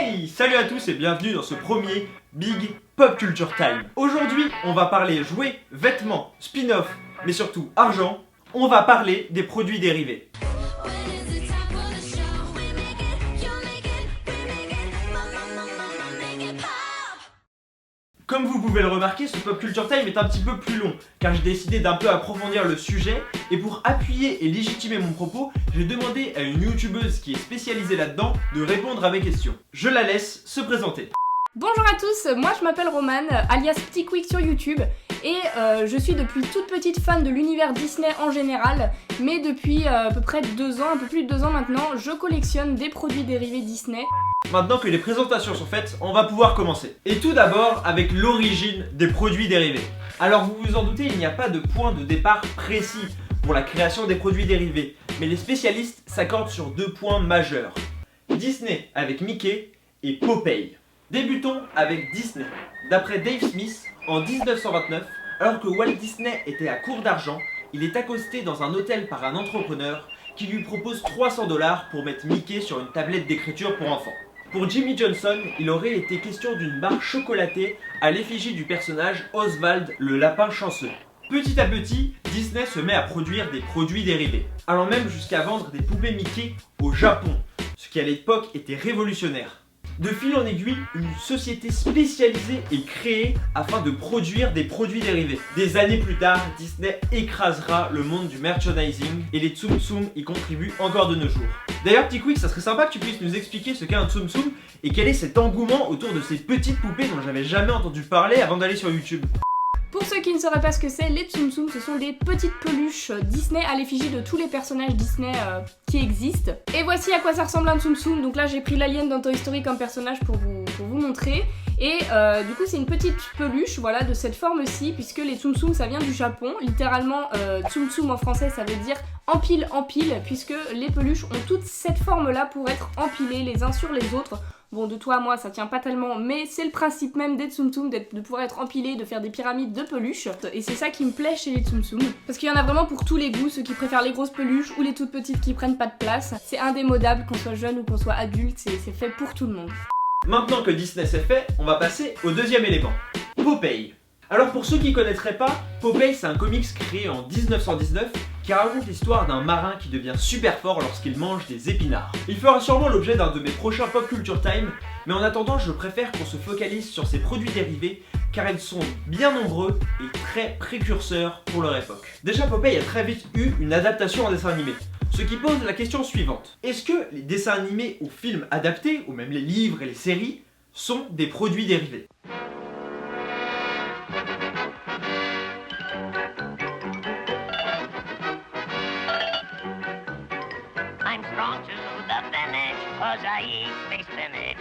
Hey, salut à tous et bienvenue dans ce premier Big Pop Culture Time. Aujourd'hui, on va parler jouets, vêtements, spin-off, mais surtout argent. On va parler des produits dérivés. Comme vous pouvez le remarquer, ce Pop Culture Time est un petit peu plus long, car j'ai décidé d'un peu approfondir le sujet, et pour appuyer et légitimer mon propos, j'ai demandé à une youtubeuse qui est spécialisée là-dedans de répondre à mes questions. Je la laisse se présenter. Bonjour à tous, moi je m'appelle Romane, alias Petit Quick sur YouTube, et je suis depuis toute petite fan de l'univers Disney en général, mais depuis à peu près 2 ans, un peu plus de 2 ans maintenant, je collectionne des produits dérivés Disney. Maintenant que les présentations sont faites, on va pouvoir commencer. Et tout d'abord avec l'origine des produits dérivés. Alors vous vous en doutez, il n'y a pas de point de départ précis pour la création des produits dérivés, mais les spécialistes s'accordent sur 2 points majeurs. Disney avec Mickey et Popeye. Débutons avec Disney. D'après Dave Smith, en 1929, alors que Walt Disney était à court d'argent, il est accosté dans un hôtel par un entrepreneur qui lui propose 300 $ pour mettre Mickey sur une tablette d'écriture pour enfants. Pour Jimmy Johnson, il aurait été question d'une barre chocolatée à l'effigie du personnage Oswald le lapin chanceux. Petit à petit, Disney se met à produire des produits dérivés, allant même jusqu'à vendre des poupées Mickey au Japon, ce qui à l'époque était révolutionnaire. De fil en aiguille, une société spécialisée est créée afin de produire des produits dérivés. Des années plus tard, Disney écrasera le monde du merchandising et les Tsum Tsum y contribuent encore de nos jours. D'ailleurs, Petit Quick, ça serait sympa que tu puisses nous expliquer ce qu'est un Tsum Tsum et quel est cet engouement autour de ces petites poupées dont j'avais jamais entendu parler avant d'aller sur YouTube. Pour ceux qui ne sauraient pas ce que c'est, les Tsum Tsum, ce sont des petites peluches Disney à l'effigie de tous les personnages Disney qui existent. Et voici à quoi ça ressemble un Tsum Tsum. Donc là j'ai pris l'alien dans Toy Story comme personnage pour vous montrer. Et du coup c'est une petite peluche, voilà, de cette forme-ci, puisque les Tsum Tsum ça vient du Japon. Littéralement, Tsum Tsum en français ça veut dire empile, puisque les peluches ont toute cette forme-là pour être empilées les uns sur les autres. Bon, de toi à moi, ça tient pas tellement, mais c'est le principe même des Tsum Tsum, de pouvoir être empilé, de faire des pyramides de peluches. Et c'est ça qui me plaît chez les Tsum Tsum. Parce qu'il y en a vraiment pour tous les goûts, ceux qui préfèrent les grosses peluches ou les toutes petites qui prennent pas de place. C'est indémodable, qu'on soit jeune ou qu'on soit adulte, c'est fait pour tout le monde. Maintenant que Disney c'est fait, on va passer au deuxième élément, Popeye. Alors pour ceux qui connaîtraient pas, Popeye c'est un comics créé en 1919 qui raconte l'histoire d'un marin qui devient super fort lorsqu'il mange des épinards. Il fera sûrement l'objet d'un de mes prochains Pop Culture Time, mais en attendant je préfère qu'on se focalise sur ces produits dérivés car ils sont bien nombreux et très précurseurs pour leur époque. Déjà Popeye a très vite eu une adaptation en dessin animé, ce qui pose la question suivante. Est-ce que les dessins animés ou films adaptés, ou même les livres et les séries, sont des produits dérivés ? I'm strong to the finish, 'cause I eat big spinach.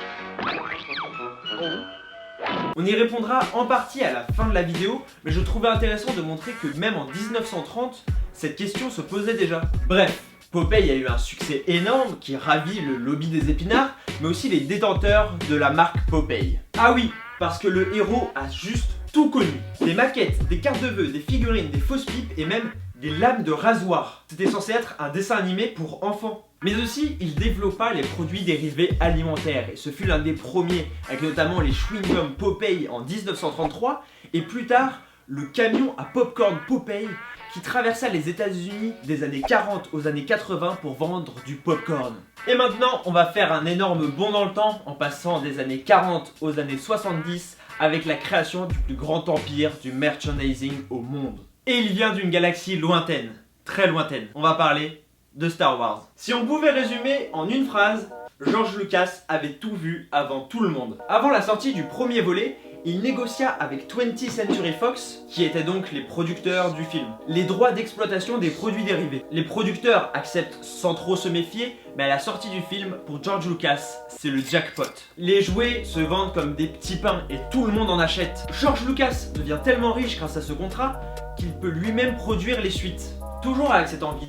On y répondra en partie à la fin de la vidéo, mais je trouvais intéressant de montrer que même en 1930, cette question se posait déjà. Bref, Popeye a eu un succès énorme qui ravit le lobby des épinards, mais aussi les détenteurs de la marque Popeye. Ah oui, parce que le héros a juste tout connu. Des maquettes, des cartes de vœux, des figurines, des fausses pipes et même des lames de rasoir. C'était censé être un dessin animé pour enfants. Mais aussi, il développa les produits dérivés alimentaires et ce fut l'un des premiers, avec notamment les chewing-gums Popeye en 1933 et plus tard, le camion à popcorn Popeye qui traversa les États-Unis des années 40 aux années 80 pour vendre du popcorn. Et maintenant, on va faire un énorme bond dans le temps en passant des années 40 aux années 70 avec la création du plus grand empire du merchandising au monde. Et il vient d'une galaxie lointaine, très lointaine. On va parler de Star Wars. Si on pouvait résumer en une phrase, George Lucas avait tout vu avant tout le monde. Avant la sortie du premier volet, il négocia avec 20th Century Fox, qui étaient donc les producteurs du film, les droits d'exploitation des produits dérivés. Les producteurs acceptent sans trop se méfier, mais à la sortie du film, pour George Lucas, c'est le jackpot. Les jouets se vendent comme des petits pains et tout le monde en achète. George Lucas devient tellement riche grâce à ce contrat qu'il peut lui-même produire les suites. Toujours avec cette envie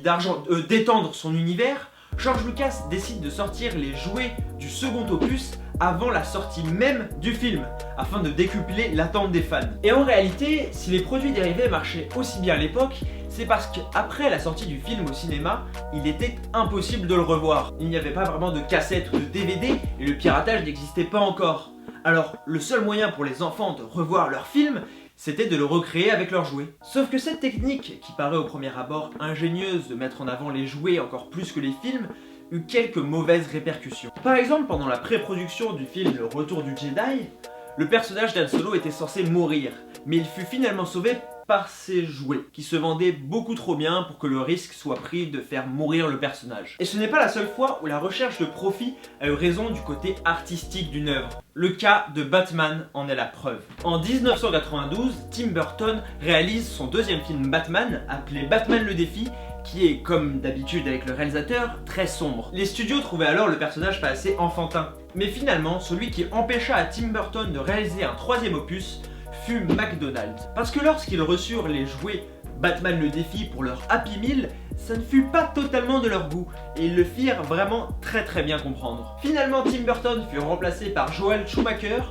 d'étendre son univers, George Lucas décide de sortir les jouets du second opus avant la sortie même du film, afin de décupler l'attente des fans. Et en réalité, si les produits dérivés marchaient aussi bien à l'époque, C'est parce qu'après la sortie du film au cinéma, il était impossible de le revoir. Il n'y avait pas vraiment de cassette ou de DVD et le piratage n'existait pas encore. Alors, le seul moyen pour les enfants de revoir leur film, c'était de le recréer avec leurs jouets. Sauf que cette technique, qui paraît au premier abord ingénieuse de mettre en avant les jouets encore plus que les films, eut quelques mauvaises répercussions. Par exemple, pendant la pré-production du film Le Retour du Jedi, le personnage d'Han Solo était censé mourir, mais il fut finalement sauvé par ses jouets, qui se vendaient beaucoup trop bien pour que le risque soit pris de faire mourir le personnage. Et ce n'est pas la seule fois où la recherche de profit a eu raison du côté artistique d'une œuvre. Le cas de Batman en est la preuve. En 1992, Tim Burton réalise son deuxième film Batman, appelé Batman le Défi, qui est, comme d'habitude avec le réalisateur, très sombre. Les studios trouvaient alors le personnage pas assez enfantin. Mais finalement, celui qui empêcha à Tim Burton de réaliser un troisième opus fut McDonald's. Parce que lorsqu'ils reçurent les jouets Batman le Défi pour leur Happy Meal, ça ne fut pas totalement de leur goût, et ils le firent vraiment très bien comprendre. Finalement, Tim Burton fut remplacé par Joel Schumacher,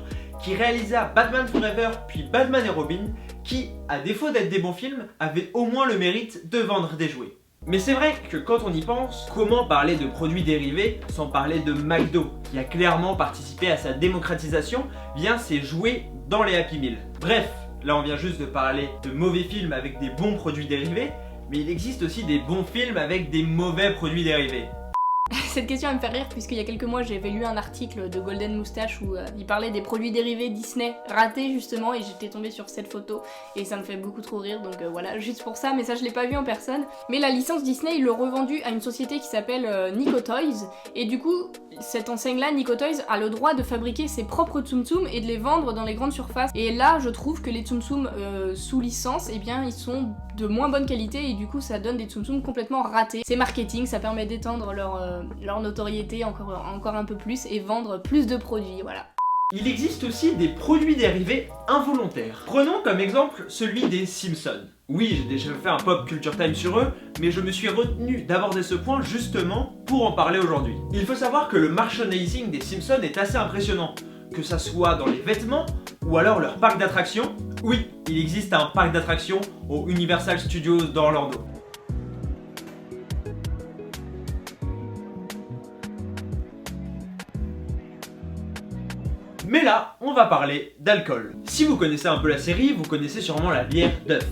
qui réalisa Batman Forever puis Batman et Robin, qui, à défaut d'être des bons films, avaient au moins le mérite de vendre des jouets. Mais c'est vrai que quand on y pense, comment parler de produits dérivés sans parler de McDo, qui a clairement participé à sa démocratisation via ses jouets dans les Happy Meal. Bref, là on vient juste de parler de mauvais films avec des bons produits dérivés, mais il existe aussi des bons films avec des mauvais produits dérivés. Cette question elle me fait rire puisqu'il y a quelques mois j'avais lu un article de Golden Moustache où il parlait des produits dérivés Disney ratés justement et j'étais tombée sur cette photo et ça me fait beaucoup trop rire donc voilà juste pour ça, mais ça je l'ai pas vu en personne. Mais la licence Disney ils l'ont revendue à une société qui s'appelle Nico Toys et du coup cette enseigne là, Nico Toys, a le droit de fabriquer ses propres Tsum Tsum et de les vendre dans les grandes surfaces. Et là je trouve que les Tsum Tsum sous licence eh bien ils sont de moins bonne qualité et du coup ça donne des Tsum Tsum complètement ratés. C'est marketing, ça permet d'étendre leur notoriété encore un peu plus et vendre plus de produits, voilà. Il existe aussi des produits dérivés involontaires. Prenons comme exemple celui des Simpsons. Oui, j'ai déjà fait un Pop Culture Time sur eux, mais je me suis retenu d'aborder ce point justement pour en parler aujourd'hui. Il faut savoir que le merchandising des Simpsons est assez impressionnant, que ça soit dans les vêtements ou alors leur parc d'attractions. Oui, il existe un parc d'attractions au Universal Studios d'Orlando. Mais là, on va parler d'alcool. Si vous connaissez un peu la série, vous connaissez sûrement la bière Duff.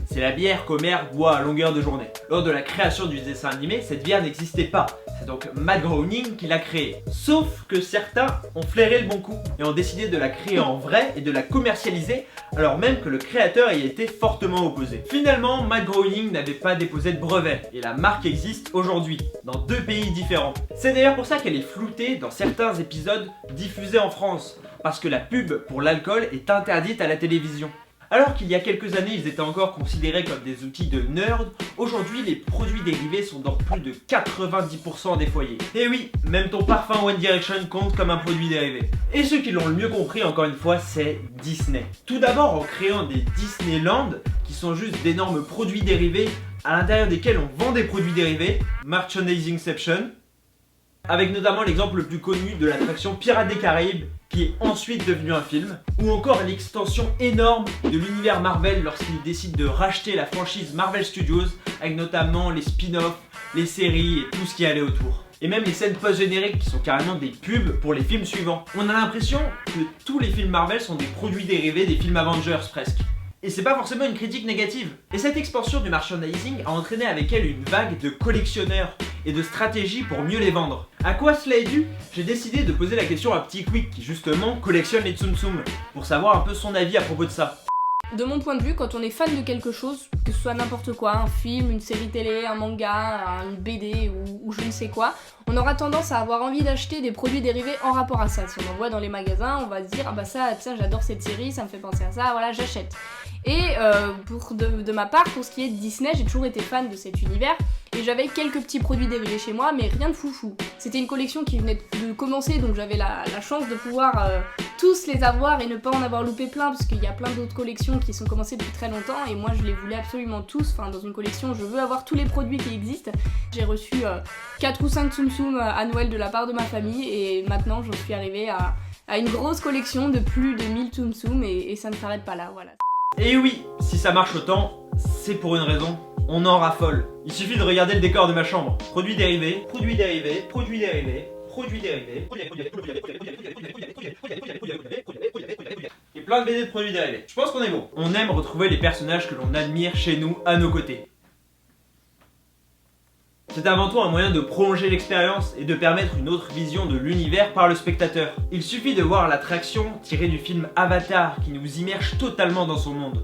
C'est la bière qu'Homer boit à longueur de journée. Lors de la création du dessin animé, cette bière n'existait pas. C'est donc Matt Groening qui l'a créée. Sauf que certains ont flairé le bon coup et ont décidé de la créer en vrai et de la commercialiser, alors même que le créateur y était fortement opposé. Finalement, Matt Groening n'avait pas déposé de brevet et la marque existe aujourd'hui, dans 2 pays différents. C'est d'ailleurs pour ça qu'elle est floutée dans certains épisodes diffusés en France, parce que la pub pour l'alcool est interdite à la télévision. Alors qu'il y a quelques années, ils étaient encore considérés comme des outils de nerd, aujourd'hui les produits dérivés sont dans plus de 90% des foyers. Et oui, même ton parfum One Direction compte comme un produit dérivé. Et ceux qui l'ont le mieux compris, encore une fois, c'est Disney. Tout d'abord en créant des Disneyland, qui sont juste d'énormes produits dérivés, à l'intérieur desquels on vend des produits dérivés, Merchandisingception, avec notamment l'exemple le plus connu de l'attraction Pirates des Caraïbes, qui est ensuite devenu un film, ou encore l'extension énorme de l'univers Marvel lorsqu'ils décident de racheter la franchise Marvel Studios, avec notamment les spin-offs, les séries et tout ce qui allait autour. Et même les scènes post-génériques qui sont carrément des pubs pour les films suivants. On a l'impression que tous les films Marvel sont des produits dérivés des films Avengers presque. Et c'est pas forcément une critique négative. Et cette expansion du merchandising a entraîné avec elle une vague de collectionneurs et de stratégies pour mieux les vendre. À quoi cela est dû? J'ai décidé de poser la question à Petit Quick qui justement collectionne les Tsum Tsum pour savoir un peu son avis à propos de ça. De mon point de vue, quand on est fan de quelque chose, que ce soit n'importe quoi, un film, une série télé, un manga, une BD ou je ne sais quoi, on aura tendance à avoir envie d'acheter des produits dérivés en rapport à ça. Si on en voit dans les magasins, on va se dire ah bah ça j'adore cette série, ça me fait penser à ça, voilà j'achète. Et de ma part, pour ce qui est de Disney, j'ai toujours été fan de cet univers et j'avais quelques petits produits dérivés chez moi, mais rien de foufou. C'était une collection qui venait de commencer, donc j'avais la chance de pouvoir tous les avoir et ne pas en avoir loupé plein, parce qu'il y a plein d'autres collections qui sont commencées depuis très longtemps et moi je les voulais absolument tous. Enfin, dans une collection, je veux avoir tous les produits qui existent. J'ai reçu 4 ou 5 Tsum Tsum à Noël de la part de ma famille et maintenant j'en suis arrivée à une grosse collection de plus de 1000 Tsum Tsum et ça ne s'arrête pas là, voilà. Et oui, si ça marche autant, c'est pour une raison. on en raffole. Il suffit de regarder le décor de ma chambre. Produits dérivés, produits dérivés, produits dérivés, produits dérivés, et plein de BD de produits dérivés. Je pense qu'on est bon. On aime retrouver les personnages que l'on admire chez nous, à nos côtés. C'est avant tout un moyen de prolonger l'expérience et de permettre une autre vision de l'univers par le spectateur. Il suffit de voir l'attraction tirée du film Avatar qui nous immerge totalement dans son monde.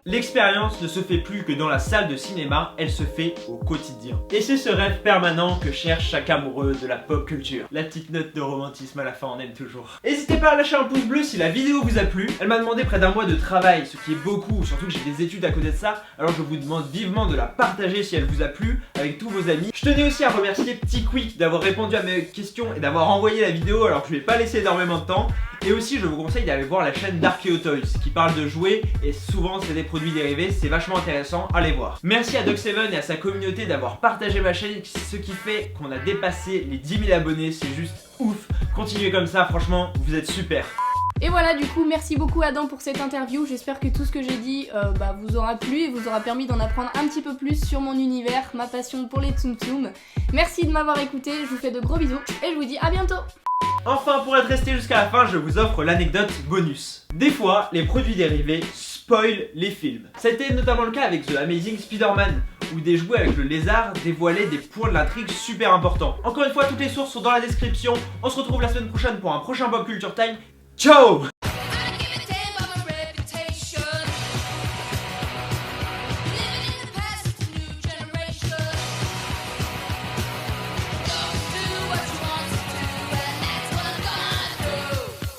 L'expérience ne se fait plus que dans la salle de cinéma, elle se fait au quotidien. Et c'est ce rêve permanent que cherche chaque amoureux de la pop culture. La petite note de romantisme à la fin, on aime toujours. N'hésitez pas à lâcher un pouce bleu si la vidéo vous a plu. Elle m'a demandé près d'un mois de travail, ce qui est beaucoup, surtout que j'ai des études à côté de ça. Alors je vous demande vivement de la partager si elle vous a plu avec tous vos amis. Je tenais aussi à remercier Petit Quick d'avoir répondu à mes questions et d'avoir envoyé la vidéo alors que je lui ai pas laissé énormément de temps. Et aussi je vous conseille d'aller voir la chaîne d'Archeo Toys qui parle de jouets et souvent c'est des produits dérivés, c'est vachement intéressant, allez voir. Merci à Doc7 et à sa communauté d'avoir partagé ma chaîne, ce qui fait qu'on a dépassé les 10 000 abonnés, c'est juste ouf. Continuez comme ça, franchement, vous êtes super. Et voilà, du coup, merci beaucoup Adam pour cette interview. J'espère que tout ce que j'ai dit vous aura plu et vous aura permis d'en apprendre un petit peu plus sur mon univers, ma passion pour les Tsum Tsum. Merci de m'avoir écouté, je vous fais de gros bisous et je vous dis à bientôt. Enfin, pour être resté jusqu'à la fin, je vous offre l'anecdote bonus. Des fois, les produits dérivés spoilent les films. C'était notamment le cas avec The Amazing Spider-Man, où des jouets avec le lézard dévoilaient des points de l'intrigue super importants. Encore une fois, toutes les sources sont dans la description. On se retrouve la semaine prochaine pour un prochain Pop Culture Time. Ciao!